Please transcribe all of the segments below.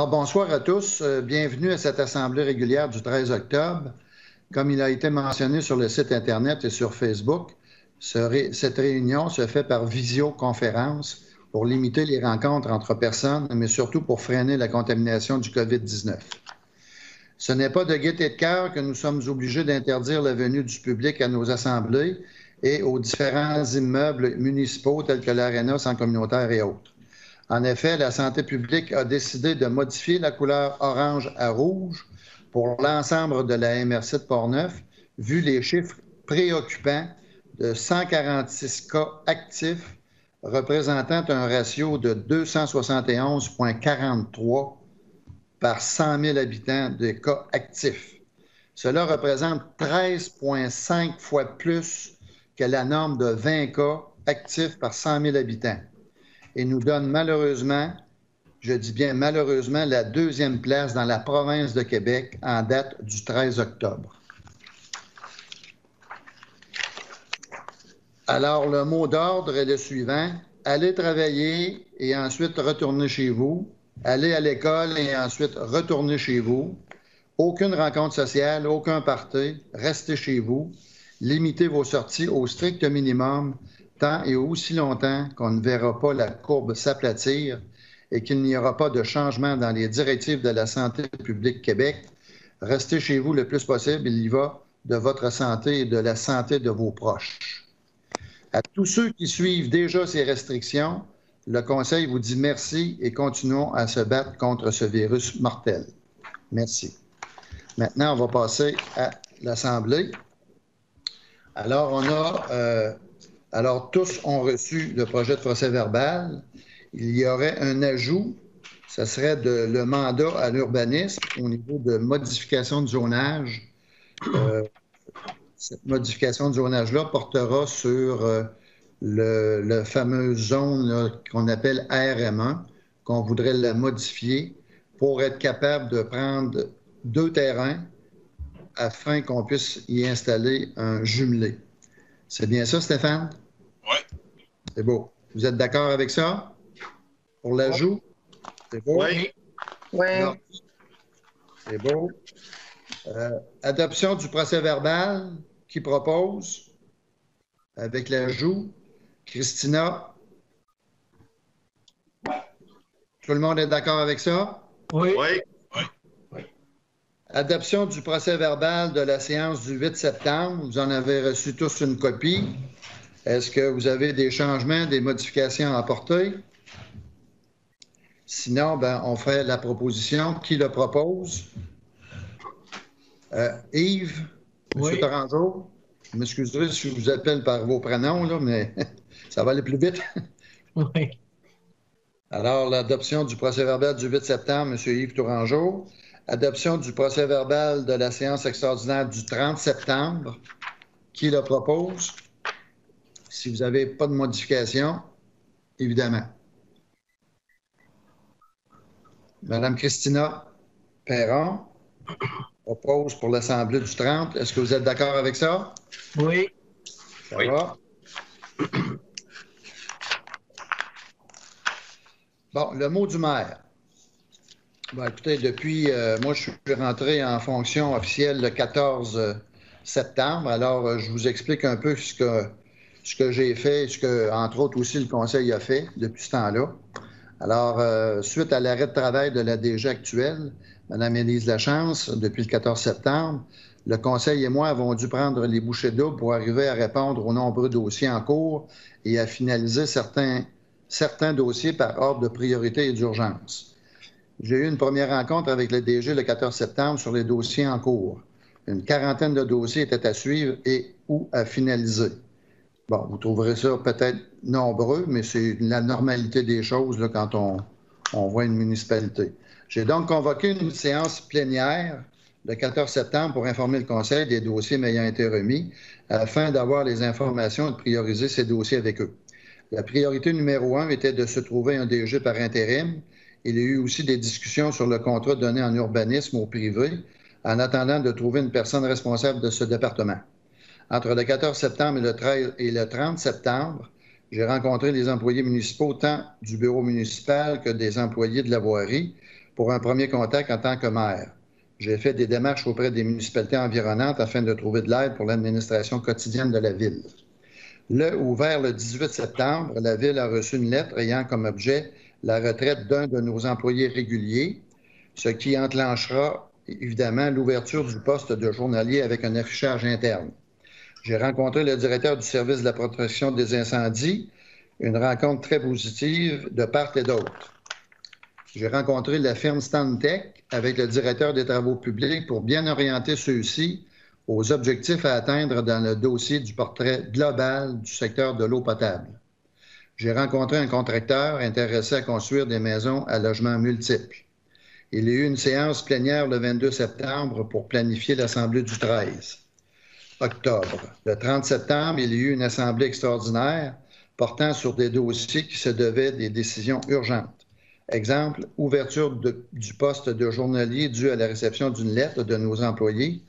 Bonsoir à tous. Bienvenue à cette assemblée régulière du 13 octobre. Comme il a été mentionné sur le site Internet et sur Facebook, cette réunion se fait par visioconférence pour limiter les rencontres entre personnes, mais surtout pour freiner la contamination du COVID-19. Ce n'est pas de gaieté de cœur que nous sommes obligés d'interdire la venue du public à nos assemblées et aux différents immeubles municipaux tels que l'Aréna, Centre communautaire et autres. En effet, la santé publique a décidé de modifier la couleur orange à rouge pour l'ensemble de la MRC de Portneuf, vu les chiffres préoccupants de 146 cas actifs, représentant un ratio de 271,43 par 100 000 habitants de cas actifs. Cela représente 13,5 fois plus que la norme de 20 cas actifs par 100 000 habitants et nous donne malheureusement, je dis bien malheureusement, la deuxième place dans la province de Québec en date du 13 octobre. Alors, le mot d'ordre est le suivant. Allez travailler et ensuite retournez chez vous. Allez à l'école et ensuite retournez chez vous. Aucune rencontre sociale, aucun party. Restez chez vous. Limitez vos sorties au strict minimum tant et aussi longtemps qu'on ne verra pas la courbe s'aplatir et qu'il n'y aura pas de changement dans les directives de la santé publique Québec. Restez chez vous le plus possible. Il y va de votre santé et de la santé de vos proches. À tous ceux qui suivent déjà ces restrictions, le Conseil vous dit merci et continuons à se battre contre ce virus mortel. Merci. Maintenant, on va passer à l'Assemblée. Alors, tous ont reçu le projet de procès-verbal. Il y aurait un ajout, ce serait le mandat à l'urbanisme au niveau de modification de zonage. Cette modification de zonage-là portera sur la fameuse zone qu'on appelle RM1, qu'on voudrait la modifier pour être capable de prendre 2 terrains afin qu'on puisse y installer un jumelé. C'est bien ça, Stéphane? Oui. C'est beau. Vous êtes d'accord avec ça? Pour l'ajout? C'est beau? Oui. Oui. C'est beau. Adoption du procès-verbal. Qui propose? Avec l'ajout. Christina? Tout le monde est d'accord avec ça? Oui. Oui. Adoption du procès-verbal de la séance du 8 septembre. Vous en avez reçu tous une copie. Est-ce que vous avez des changements, des modifications à apporter? Sinon, on fait la proposition. Qui le propose? Yves? Oui. M. Tourangeau? Je m'excuserai si je vous appelle par vos prénoms, là, mais ça va aller plus vite. Oui. Alors, l'adoption du procès-verbal du 8 septembre, M. Yves Tourangeau. Adoption du procès-verbal de la séance extraordinaire du 30 septembre. Qui le propose? Si vous n'avez pas de modification, évidemment. Madame Christina Perron propose pour l'Assemblée du 30. Est-ce que vous êtes d'accord avec ça? Oui. Ça va? Bon, le mot du maire. Écoutez, depuis, moi, je suis rentré en fonction officielle le 14 septembre. Alors, je vous explique un peu ce que j'ai fait, ce que, entre autres, aussi le Conseil a fait depuis ce temps-là. Alors, suite à l'arrêt de travail de la DG actuelle, Mme Élise Lachance, depuis le 14 septembre, le Conseil et moi avons dû prendre les bouchées doubles pour arriver à répondre aux nombreux dossiers en cours et à finaliser certains dossiers par ordre de priorité et d'urgence. J'ai eu une première rencontre avec le DG le 14 septembre sur les dossiers en cours. Une quarantaine de dossiers étaient à suivre et ou à finaliser. Bon, vous trouverez ça peut-être nombreux, mais c'est la normalité des choses là, quand on voit une municipalité. J'ai donc convoqué une séance plénière le 14 septembre pour informer le Conseil des dossiers m'ayant été remis afin d'avoir les informations et de prioriser ces dossiers avec eux. La priorité numéro 1 était de se trouver un DG par intérim. Il y a eu aussi des discussions sur le contrat donné en urbanisme au privé en attendant de trouver une personne responsable de ce département. Entre le 14 septembre et le 30 septembre, j'ai rencontré les employés municipaux tant du bureau municipal que des employés de la voirie pour un premier contact en tant que maire. J'ai fait des démarches auprès des municipalités environnantes afin de trouver de l'aide pour l'administration quotidienne de la ville. Vers le 18 septembre, la ville a reçu une lettre ayant comme objet la retraite d'un de nos employés réguliers, ce qui enclenchera évidemment l'ouverture du poste de journalier avec un affichage interne. J'ai rencontré le directeur du service de la protection des incendies, une rencontre très positive de part et d'autre. J'ai rencontré la firme Stantec avec le directeur des travaux publics pour bien orienter ceux-ci aux objectifs à atteindre dans le dossier du portrait global du secteur de l'eau potable. J'ai rencontré un contracteur intéressé à construire des maisons à logements multiples. Il y a eu une séance plénière le 22 septembre pour planifier l'Assemblée du 13 octobre. Le 30 septembre, il y a eu une assemblée extraordinaire portant sur des dossiers qui se devaient des décisions urgentes. Exemple, ouverture du poste de journalier dû à la réception d'une lettre de nos employés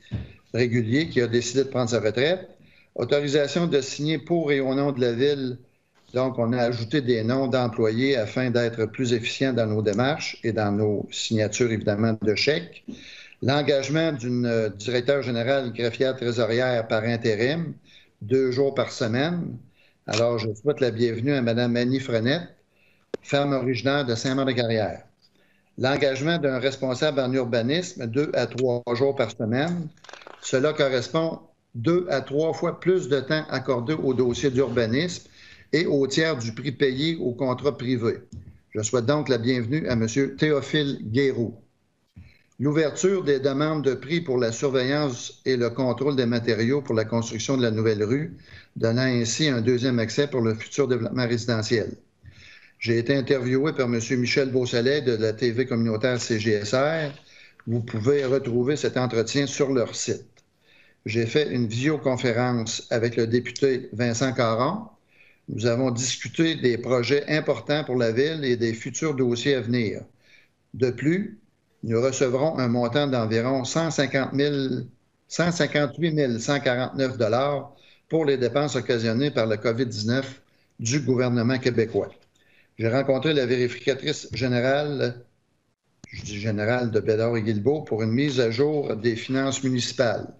réguliers qui a décidé de prendre sa retraite. Autorisation de signer pour et au nom de la Ville. Donc, on a ajouté des noms d'employés afin d'être plus efficients dans nos démarches et dans nos signatures, évidemment, de chèques. L'engagement d'une directeur générale greffière trésorière par intérim, 2 jours par semaine. Alors, je souhaite la bienvenue à Mme Annie Frenette, femme originaire de Saint-Maur-de-Carrière. L'engagement d'un responsable en urbanisme, 2 à 3 jours par semaine. Cela correspond 2 à 3 fois plus de temps accordé au dossier d'urbanisme et au tiers du prix payé au contrat privé. Je souhaite donc la bienvenue à M. Théophile Guéroux. L'ouverture des demandes de prix pour la surveillance et le contrôle des matériaux pour la construction de la nouvelle rue, donnant ainsi un deuxième accès pour le futur développement résidentiel. J'ai été interviewé par M. Michel Beausoleil de la TV communautaire CGSR. Vous pouvez retrouver cet entretien sur leur site. J'ai fait une visioconférence avec le député Vincent Caron. Nous avons discuté des projets importants pour la Ville et des futurs dossiers à venir. De plus, nous recevrons un montant d'environ 158 149 $ pour les dépenses occasionnées par la COVID-19 du gouvernement québécois. J'ai rencontré la vérificatrice générale, de Bédard et Guilbeault pour une mise à jour des finances municipales.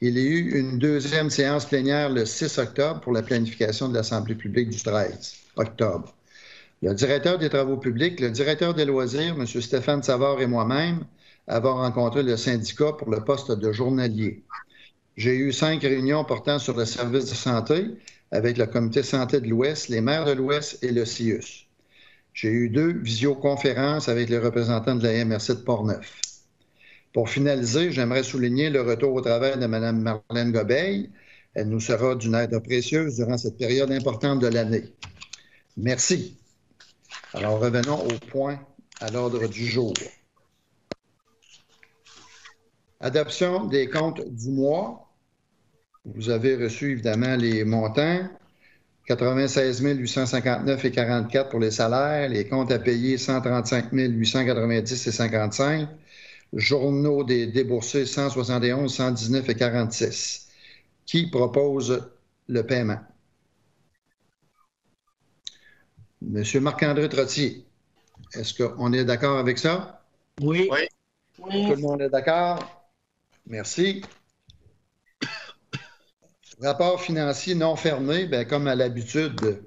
Il y a eu une deuxième séance plénière le 6 octobre pour la planification de l'Assemblée publique du 13 octobre. Le directeur des travaux publics, le directeur des loisirs, M. Stéphane Savard et moi-même avons rencontré le syndicat pour le poste de journalier. J'ai eu 5 réunions portant sur le service de santé avec le comité santé de l'Ouest, les maires de l'Ouest et le CIUS. J'ai eu 2 visioconférences avec les représentants de la MRC de Portneuf. Pour finaliser, j'aimerais souligner le retour au travail de Mme Marlène Gobeil. Elle nous sera d'une aide précieuse durant cette période importante de l'année. Merci. Alors, revenons au point à l'ordre du jour. Adoption des comptes du mois. Vous avez reçu évidemment les montants. 96 859,44 pour les salaires. Les comptes à payer, 135 890,55. Journaux des déboursés, 171, 119,46. Qui propose le paiement? Monsieur Marc-André Trottier, est-ce qu'on est d'accord avec ça? Oui. Tout le monde est d'accord? Merci. Rapport financier non fermé, bien, comme à l'habitude,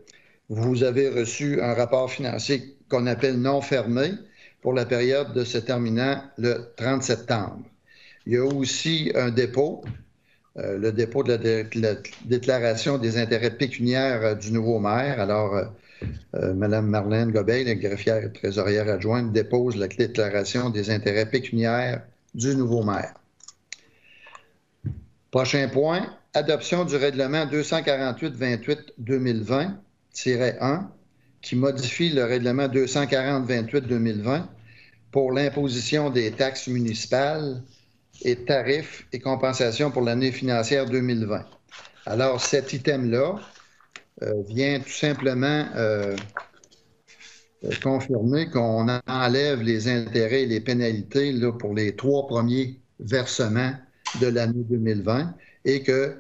vous avez reçu un rapport financier qu'on appelle non fermé pour la période de se terminant le 30 septembre. Il y a aussi un dépôt, le dépôt de la déclaration des intérêts pécuniaires du nouveau maire. Alors, Mme Marlène Gobeil, la greffière et trésorière adjointe, dépose la déclaration des intérêts pécuniaires du nouveau maire. Prochain point, adoption du règlement 248-28-2020-1 qui modifie le règlement 240-28-2020 pour l'imposition des taxes municipales et tarifs et compensations pour l'année financière 2020. Alors, cet item-là vient tout simplement confirmer qu'on enlève les intérêts et les pénalités là, pour les 3 premiers versements de l'année 2020 et que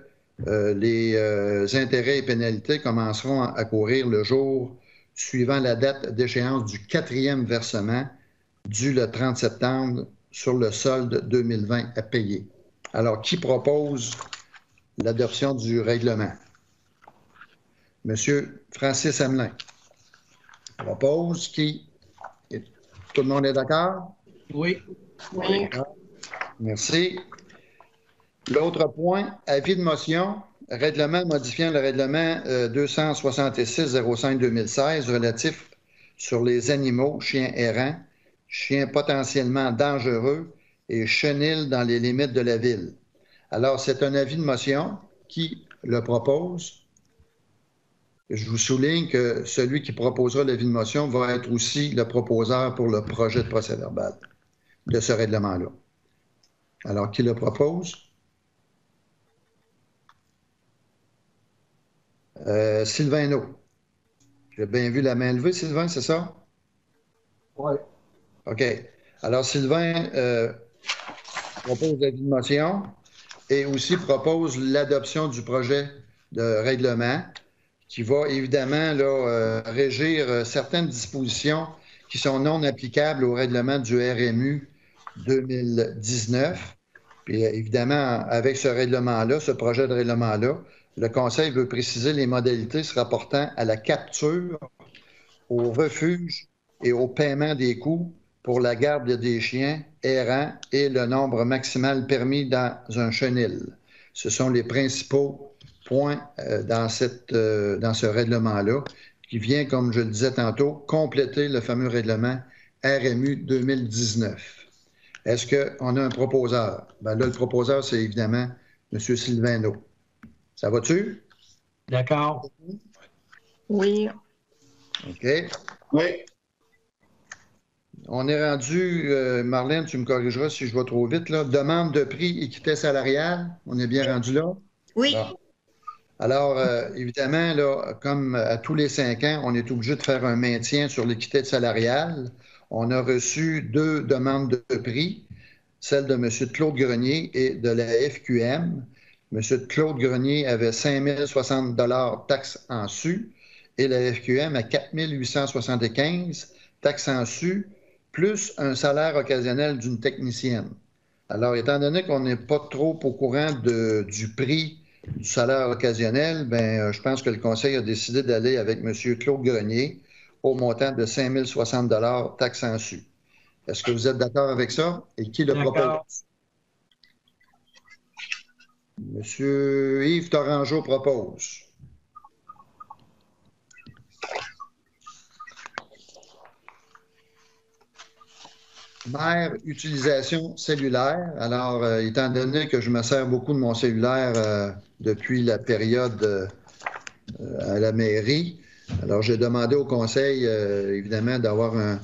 les intérêts et pénalités commenceront à courir le jour suivant la date d'échéance du 4e versement dû le 30 septembre sur le solde 2020 à payer. Alors, qui propose l'adoption du règlement? Monsieur Francis Hamelin propose. Qui? Tout le monde est d'accord? Oui. Oui. Merci. L'autre point, avis de motion, règlement modifiant le règlement 266-05-2016 relatif sur les animaux, chiens errants, chiens potentiellement dangereux et chenils dans les limites de la ville. Alors, c'est un avis de motion. Qui le propose? Je vous souligne que celui qui proposera l'avis de motion va être aussi le proposeur pour le projet de procès-verbal de ce règlement-là. Alors, qui le propose? Sylvain Naud. J'ai bien vu la main levée, Sylvain, c'est ça? Oui. OK. Alors, Sylvain propose l'avis de motion et aussi propose l'adoption du projet de règlement qui va évidemment là, régir certaines dispositions qui sont non applicables au règlement du RMU 2019. Puis évidemment, avec ce règlement-là, ce projet de règlement-là, le Conseil veut préciser les modalités se rapportant à la capture, au refuge et au paiement des coûts pour la garde des chiens errants et le nombre maximal permis dans un chenil. Ce sont les principaux points dans ce règlement-là qui vient, comme je le disais tantôt, compléter le fameux règlement RMU 2019. Est-ce qu'on a un proposeur? Ben là, le proposeur, c'est évidemment M. Sylvain Naud. Ça va-tu? D'accord. Oui. OK. Oui. On est rendu, Marlène, tu me corrigeras si je vais trop vite, là. Demande de prix équité salariale. On est bien rendu là? Oui. Bon. Alors, évidemment, là, comme à tous les 5 ans, on est obligé de faire un maintien sur l'équité salariale. On a reçu 2 demandes de prix, celle de M. Claude Grenier et de la FQM. M. Claude Grenier avait 5 060 taxes en su et la FQM à 4 875 taxes en su, plus un salaire occasionnel d'une technicienne. Alors, étant donné qu'on n'est pas trop au courant du prix du salaire occasionnel, ben, je pense que le Conseil a décidé d'aller avec M. Claude Grenier au montant de 5 060 taxes en su. Est-ce que vous êtes d'accord avec ça? Et qui le propose? Monsieur Yves Torangeau propose. Mère, utilisation cellulaire. Alors, étant donné que je me sers beaucoup de mon cellulaire depuis la période à la mairie, alors j'ai demandé au conseil, évidemment, d'avoir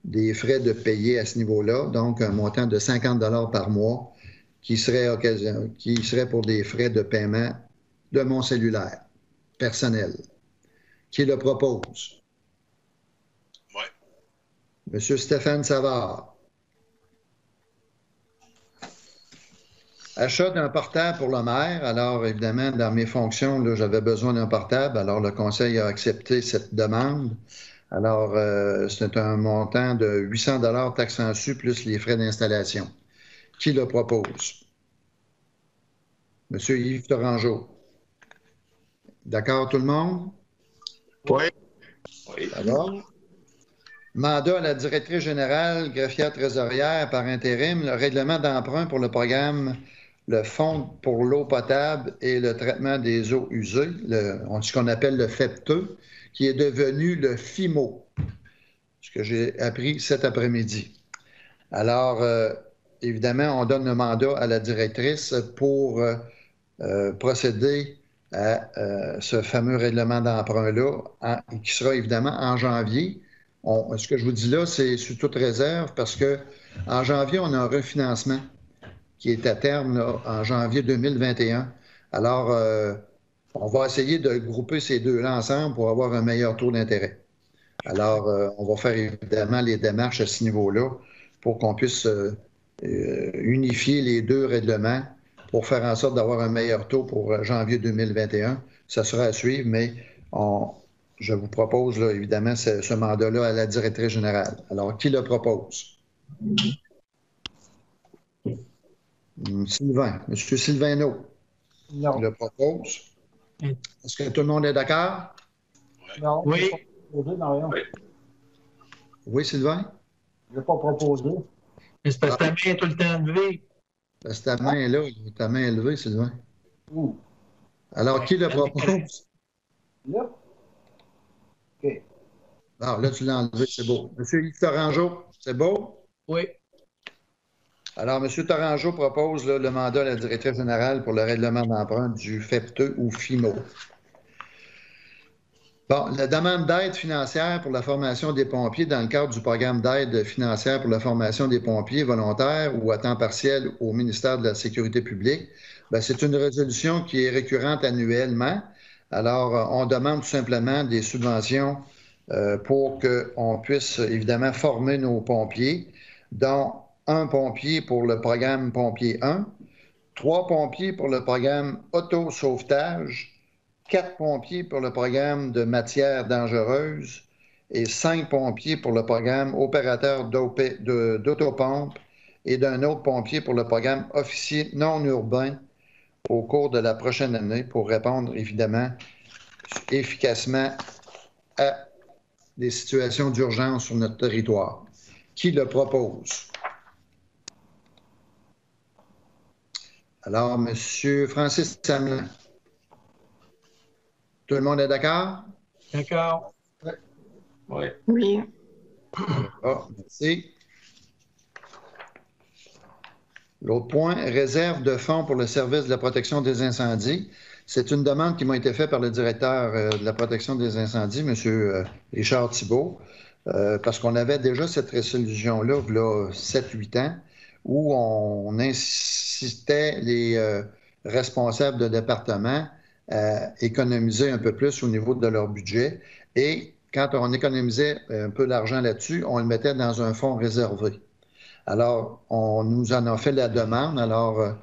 des frais de payer à ce niveau-là, donc un montant de 50 par mois qui serait pour des frais de paiement de mon cellulaire personnel. Qui le propose? Oui. Monsieur Stéphane Savard. Achat d'un portable pour le maire. Alors, évidemment, dans mes fonctions, là, j'avais besoin d'un portable. Alors, le conseil a accepté cette demande. Alors, c'est un montant de 800 taxes en su plus les frais d'installation. Qui le propose? Monsieur Yves Torangeau. D'accord, tout le monde? Oui. Oui. Ça va? Mandat à la directrice générale, greffière trésorière par intérim, le règlement d'emprunt pour le programme le Fonds pour l'eau potable et le traitement des eaux usées, ce qu'on appelle le FEPTE, qui est devenu le FIMO, ce que j'ai appris cet après-midi. Alors, évidemment, on donne le mandat à la directrice pour procéder à ce fameux règlement d'emprunt-là, qui sera évidemment en janvier. Ce que je vous dis là, c'est sous toute réserve parce qu'en janvier, on a un refinancement qui est à terme là, en janvier 2021. Alors, on va essayer de grouper ces deux-là ensemble pour avoir un meilleur taux d'intérêt. Alors, on va faire évidemment les démarches à ce niveau-là pour qu'on puisse unifier les deux règlements pour faire en sorte d'avoir un meilleur taux pour janvier 2021. Ça sera à suivre, mais je vous propose là, évidemment ce mandat-là à la directrice générale. Alors, qui le propose? Sylvain. Monsieur Sylvaino Non. le propose. Est-ce que tout le monde est d'accord? Non. Oui. Proposé, Marion. Oui. Oui, Sylvain? Je n'ai pas proposé. Mais c'est parce que ta main est tout le temps levée. Parce que ta main est là, ta main est levée, Sylvain. Où? Alors, qui le propose? Là? OK. Ah, là, tu l'as enlevé, c'est beau. Monsieur Yves Torangeau, c'est beau? Oui. Alors, M. Torangeau propose là, le mandat à la directrice générale pour le règlement d'emprunt du FEPTE ou FIMO. Bon, la demande d'aide financière pour la formation des pompiers dans le cadre du programme d'aide financière pour la formation des pompiers volontaires ou à temps partiel au ministère de la Sécurité publique, bien, c'est une résolution qui est récurrente annuellement. Alors, on demande tout simplement des subventions pour qu'on puisse évidemment former nos pompiers, dont un pompier pour le programme Pompier 1, 3 pompiers pour le programme Auto-sauvetage, 4 pompiers pour le programme de matières dangereuses et 5 pompiers pour le programme opérateur d'autopompe et d'un autre pompier pour le programme officier non urbain au cours de la prochaine année pour répondre évidemment efficacement à des situations d'urgence sur notre territoire. Qui le propose? Alors, M. Francis Samelin. Tout le monde est d'accord? D'accord. Oui. Oui. Ah, merci. L'autre point, réserve de fonds pour le service de la protection des incendies. C'est une demande qui m'a été faite par le directeur de la protection des incendies, M. Richard Thibault, parce qu'on avait déjà cette résolution-là, il y a 7-8 ans, où on incitait les responsables de département à économiser un peu plus au niveau de leur budget. Et quand on économisait un peu d'argent là-dessus, on le mettait dans un fonds réservé. Alors, on nous en a fait la demande. Alors,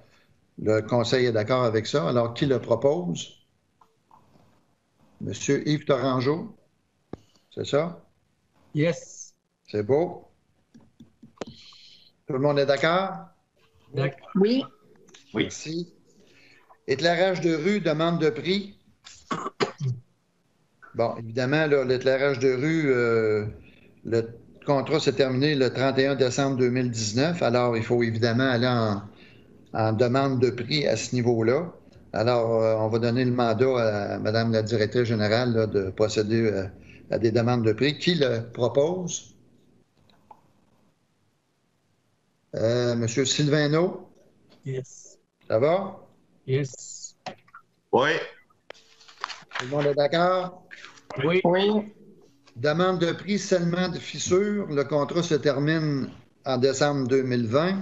le conseil est d'accord avec ça. Alors, qui le propose? Monsieur Yves Torangeau? C'est ça? Yes. C'est beau. Tout le monde est d'accord? D'accord. Oui. Merci. Éclairage de rue, demande de prix. Bon, évidemment, l'éclairage de rue, le contrat s'est terminé le 31 décembre 2019. Alors, il faut évidemment aller en demande de prix à ce niveau-là. Alors, on va donner le mandat à Mme la directrice générale là, de procéder à des demandes de prix. Qui le propose? Monsieur Sylvaino, Yes. ça va? Yes. Oui. Tout le monde est d'accord? Oui. Oui. Demande de prix seulement de fissure. Le contrat se termine en décembre 2020.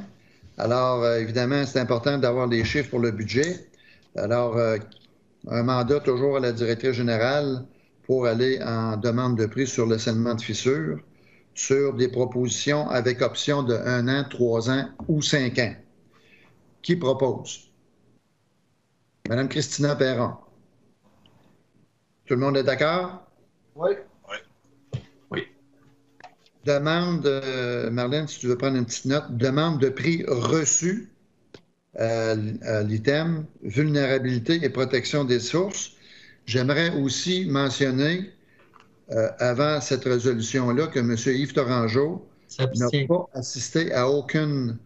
Alors, évidemment, c'est important d'avoir les chiffres pour le budget. Alors, un mandat toujours à la directrice générale pour aller en demande de prix sur le scellement de fissure, sur des propositions avec option de 1 an, 3 ans ou 5 ans. Qui propose? Madame Christina Perron. Tout le monde est d'accord? Oui. Demande, Marlène, si tu veux prendre une petite note, demande de prix reçu à l'item vulnérabilité et protection des sources. J'aimerais aussi mentionner, avant cette résolution-là, que M. Yves Torangeau n'a pas assisté à aucune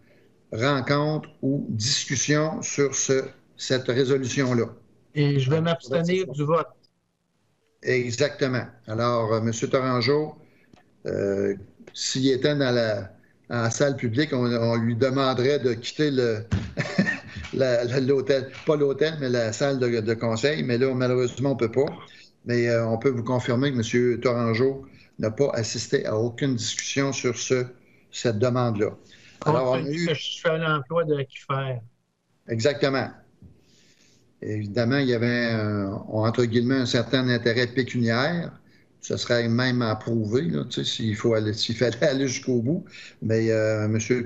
rencontre ou discussion sur cette résolution-là. Et je vais m'abstenir du vote. Exactement. Alors, M. Torangeau, s'il était dans la salle publique, on lui demanderait de quitter l'hôtel, pas l'hôtel, mais la salle de conseil. Mais là, malheureusement, on ne peut pas. Mais on peut vous confirmer que M. Torangeau n'a pas assisté à aucune discussion sur cette demande-là. Alors, on a eu... que je fais l'emploi de Kifer. Exactement. Évidemment, il y avait, entre guillemets, un certain intérêt pécuniaire. Ce serait même à prouver, là, s'il fallait aller jusqu'au bout. Mais,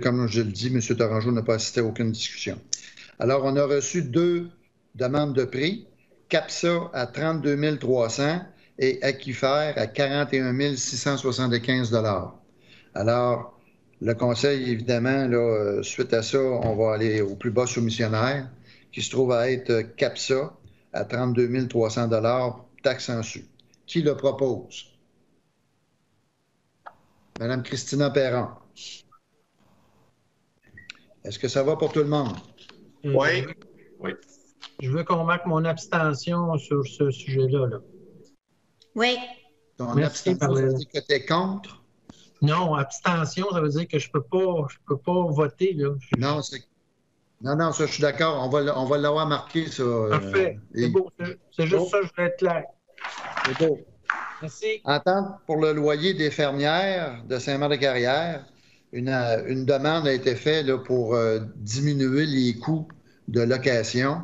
comme je le dis, M. Torangeau n'a pas assisté à aucune discussion. Alors, on a reçu 2 demandes de prix. CAPSA à 32 300 et Aquifer à 41 675 $. Alors, Le conseil, évidemment, là, suite à ça, on va aller au plus bas soumissionnaire, qui se trouve à être CAPSA, à 32 300 taxes en su. Qui le propose? Madame Christina Perron. Est-ce que ça va pour tout le monde? Oui. Oui. Je veux qu'on marque mon abstention sur ce sujet-là. Là. Oui. Ton Merci, abstention, ça Marlène. veut dire que tu es contre? Non, abstention, ça veut dire que je peux pas voter. Là. Non, non, ça, je suis d'accord. On va l'avoir marqué, ça. Parfait. C'est beau. C'est juste ça, je voulais être clair. C'est beau. Merci. Entente pour le loyer des fermières de Saint-Marc-de-Carrière. Une demande a été faite là, pour diminuer les coûts de location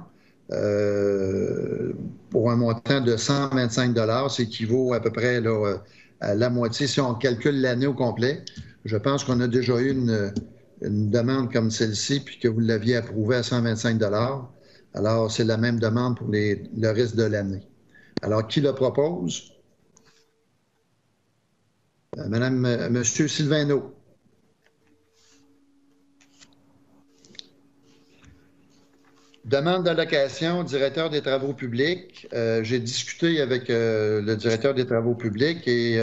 pour un montant de 125 $. Ça équivaut à peu près là, à la moitié si on calcule l'année au complet. Je pense qu'on a déjà eu une demande comme celle-ci puis que vous l'aviez approuvée à 125 $. Alors, c'est la même demande pour le reste de l'année. Alors, qui le propose? Monsieur Sylvain. Demande d'allocation, directeur des travaux publics. J'ai discuté avec le directeur des travaux publics et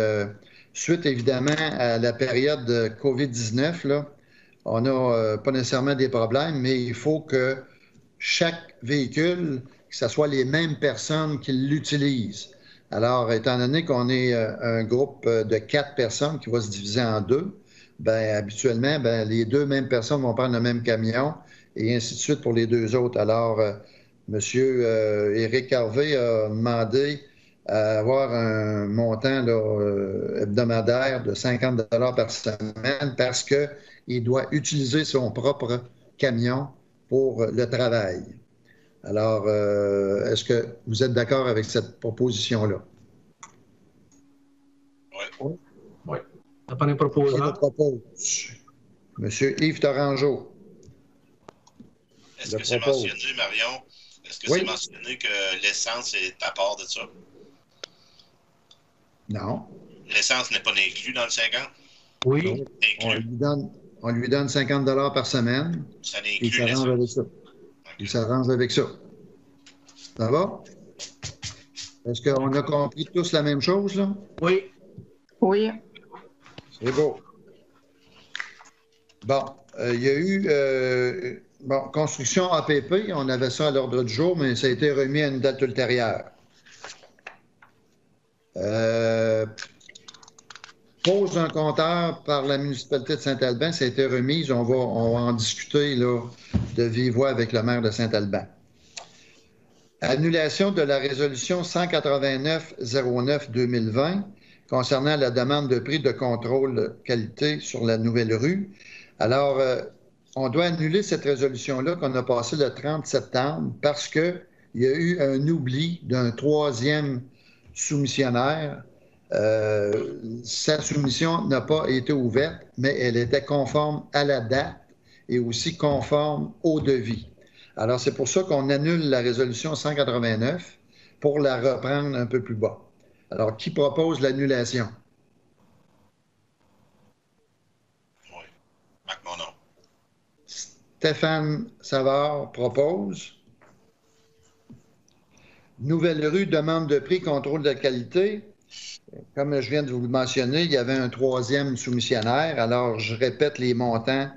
suite évidemment à la période de COVID-19, là, on n'a pas nécessairement des problèmes, mais il faut que chaque véhicule, que ce soit les mêmes personnes qui l'utilisent. Alors, étant donné qu'on est un groupe de 4 personnes qui va se diviser en 2, bien, habituellement, bien, les 2 mêmes personnes vont prendre le même camion et ainsi de suite pour les 2 autres. Alors, M. Éric Harvey a demandé à avoir un montant là, hebdomadaire de 50 $ par semaine parce qu'il doit utiliser son propre camion pour le travail. Alors, est-ce que vous êtes d'accord avec cette proposition-là? Oui. Oui. Ça pas les proposants. Qui le propose? Monsieur Yves Torangeau. Est-ce que c'est mentionné, Marion? Est-ce que c'est mentionné que l'essence est à part de ça? Non. L'essence n'est pas inclus dans le 50? Oui. On lui donne 50 $ par semaine. Ça inclut il s'arrange avec ça. Okay. Il s'arrange avec ça. Ça va? Est-ce qu'on a compris tous la même chose, là? Oui. Oui. C'est beau. Bon, il y a eu construction APP, on avait ça à l'ordre du jour, mais ça a été remis à une date ultérieure. Pose d'un compteur par la municipalité de Saint-Alban, ça a été remise. On va en discuter là, de vive voix avec le maire de Saint-Alban. Annulation de la résolution 189-09-2020 concernant la demande de prix de contrôle qualité sur la nouvelle rue. Alors, on doit annuler cette résolution-là qu'on a passée le 30 septembre parce qu'il y a eu un oubli d'un 3e soumissionnaire. Sa soumission n'a pas été ouverte, mais elle était conforme à la date et aussi conforme au devis. Alors, c'est pour ça qu'on annule la résolution 189 pour la reprendre un peu plus bas. Alors, qui propose l'annulation? Oui. Marc mon nom. Stéphane Savard propose. Nouvelle rue, demande de prix, contrôle de qualité. Comme je viens de vous le mentionner, il y avait un 3e soumissionnaire. Alors, je répète les montants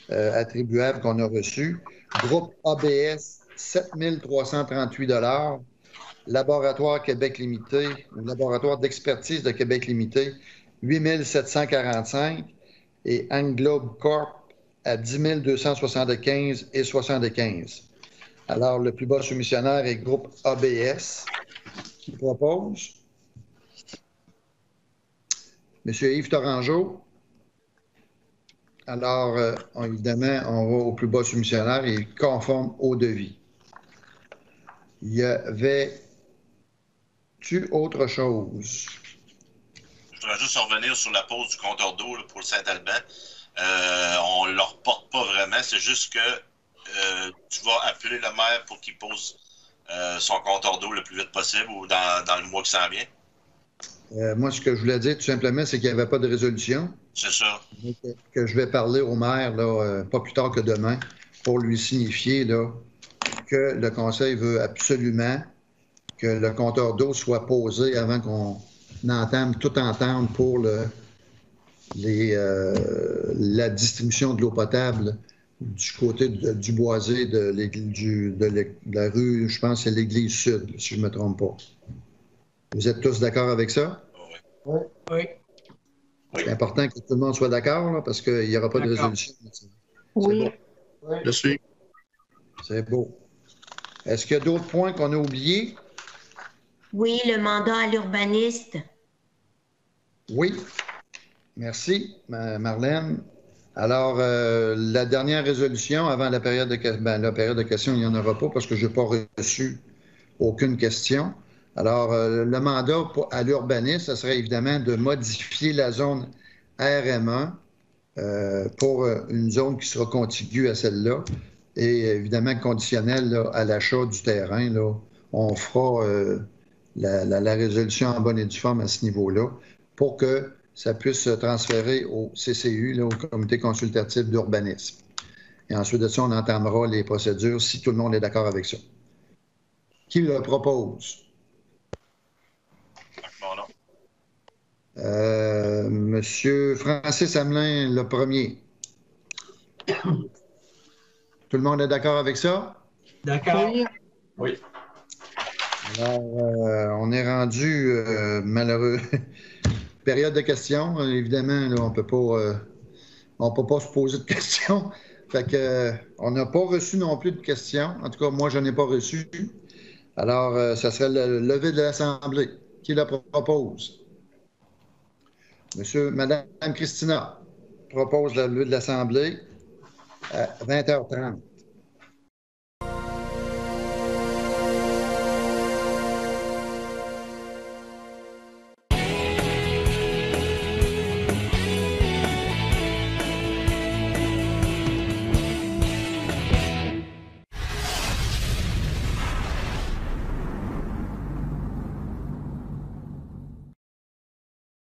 attribuables qu'on a reçus. Groupe ABS, 7 338 $. Laboratoire Québec Limité, ou Laboratoire d'expertise de Québec Limité, 8 745 $. Et Anglobe Corp à 10 275,75 $. Alors, le plus bas soumissionnaire est Groupe ABS qui propose. Monsieur Yves Torangeau. Alors, évidemment, on va au plus bas soumissionnaire et conforme au devis. Y avait-tu autre chose? Je voudrais juste revenir sur la pose du compteur d'eau pour le Saint-Alban. On ne le reporte pas vraiment, c'est juste que tu vas appeler le maire pour qu'il pose son compteur d'eau le plus vite possible ou dans le mois qui s'en vient. Moi, ce que je voulais dire tout simplement, c'est qu'il n'y avait pas de résolution. C'est ça. Que je vais parler au maire, là, pas plus tard que demain, pour lui signifier là, que le conseil veut absolument que le compteur d'eau soit posé avant qu'on entame tout entendre pour la distribution de l'eau potable du côté du boisé de la rue, je pense que c'est l'église sud, si je ne me trompe pas. Vous êtes tous d'accord avec ça? Oui. Oui. C'est important que tout le monde soit d'accord, là, parce qu'il n'y aura pas de résolution. Oui. Oui. Je suis. C'est beau. Est-ce qu'il y a d'autres points qu'on a oubliés? Oui, le mandat à l'urbaniste. Oui. Merci, Marlène. Alors, la dernière résolution avant la période de questions, il n'y en aura pas parce que je n'ai pas reçu aucune question. Alors, le mandat à l'urbaniste, ce serait évidemment de modifier la zone RM1 pour une zone qui sera contiguë à celle-là et évidemment conditionnelle là, à l'achat du terrain. Là. On fera la résolution en bonne et due forme à ce niveau-là pour que ça puisse se transférer au CCU, là, au Comité consultatif d'urbanisme. Et ensuite de ça, on entamera les procédures si tout le monde est d'accord avec ça. Qui le propose? Monsieur Francis Hamelin, le premier. Tout le monde est d'accord avec ça? D'accord. Oui. Oui. Alors, on est rendu malheureux. Période de questions. Évidemment, là, on ne peut pas se poser de questions. Fait que, on n'a pas reçu non plus de questions. En tout cas, moi, je n'en ai pas reçu. Alors, ça serait le lever de l'Assemblée. Qui le propose? Madame Christina propose le lever de l'Assemblée à 20h30.